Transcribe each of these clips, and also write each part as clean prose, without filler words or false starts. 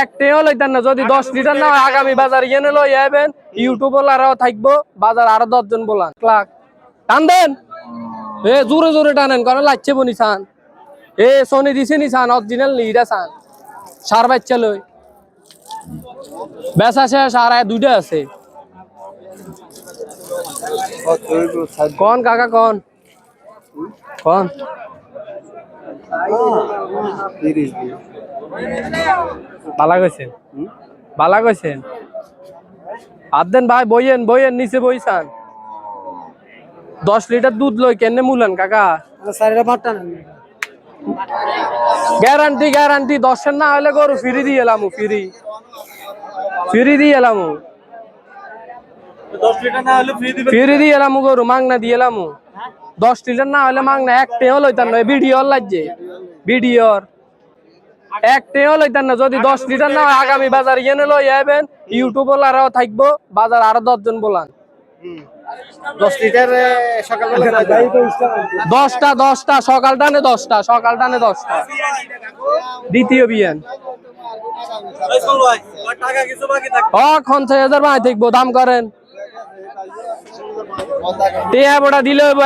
একটাও লইতেন না যদি 10 লিটার না হয় আগামী বাজার এনে লই আইবেন ইউটিউব ওলারাও থাকবো বাজার আরো 10 জন বলান ক্লাক টান দেন এ জোরে জোরে টানেন কারণ লাগছে বনি সান এ সোনি দিছে নি সান অরিজিনাল নিডা সান সার বাচ্চা লই বেচা শেষ আর দুইটা আছে কোন কাকা কোন কোন বালা কইছেন বালা কইছেন আদেন ভাই বইয়েন বইয়েন নিচে বইছান 10 লিটার দুধ লই কেনে মুলান কাকা গ্যারান্টি গ্যারান্টি 10 এর না হলে গরু ফ্রি দিয়ে এলাম ফ্রি ফ্রি দিয়ে এলাম 10 লিটার না হলে ফ্রি দিবেন ফ্রি দিয়ে এলাম গরু মাংনা দিয়ে এলাম 10 লিটার না হলে মাংনা একটাও লইতাম না ভিডিও লাগছে ভিডিওর একটাও লইতাম না যদি 10 লিটার না হয় আগামী বাজার এনে লই আইবেন ইউটিউব ওলারাও থাকবো বাজার আরো 10 জন বলান 10 লিটার সকালবেলা 10টা সকাল টানে 10টা সকাল টানে 10টা দ্বিতীয় বিয়ান টাকা কিছু বাকি থাকে এখন 6000 ভাই দেখবো দাম করেন টিয়া বড়া দিলে হইব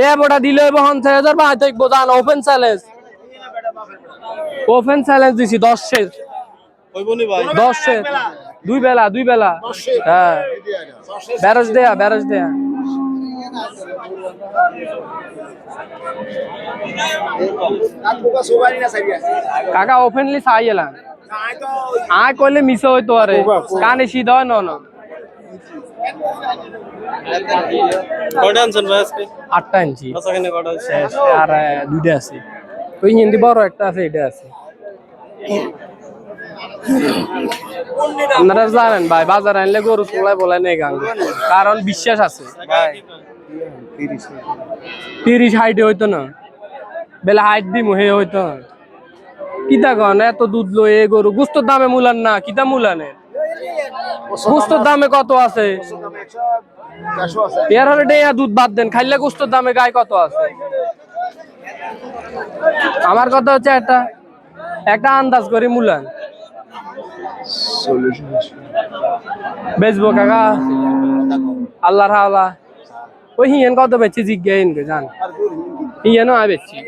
এ বড়া দিলে হইব হন 6000 ভাই দেখবো জান ওপেন চ্যালেঞ্জ দিছি 10 এর হইবনি ভাই 10 এর দুই বেলা হ্যাঁ বেরজ দেয়া কাকা ওপেনলি চাইলা আয় কইলে মিস হইতো আরে কানে সিধা হয় না কয়টা আনছেন ভাই আজকে 8টা ইঞ্চি আচ্ছা কয়টা শেষ আর দুইটা আছে ওই হিন্দি বড় একটা আছে এটা আছে আপনারা জানেন ভাই বাজার আনলে গরু চুলাই বলে নেই গাঙ্গ কারণ বিশ্বাস আছে ভাই 30 হাইটে হইতো না বেলা হাইট দিম হে হইতো না কিতা কন এত দুধ লই এ গরু গুস্তর দামে মুলান না কিতা মুলানে গুস্তর দামে কত আছে এর হলে ডেয়া দুধ বাদ দেন খাইলে গুস্তর দামে গায়ে কত আছে আমার কথা হচ্ছে একটা আন্দাজ করে মুলান বেচবো কাকা আল্লাহর হাওলা ওই হিয়েন কত বেচছি জিজ্ঞাসা জান হিয়েনও আয় বেচছি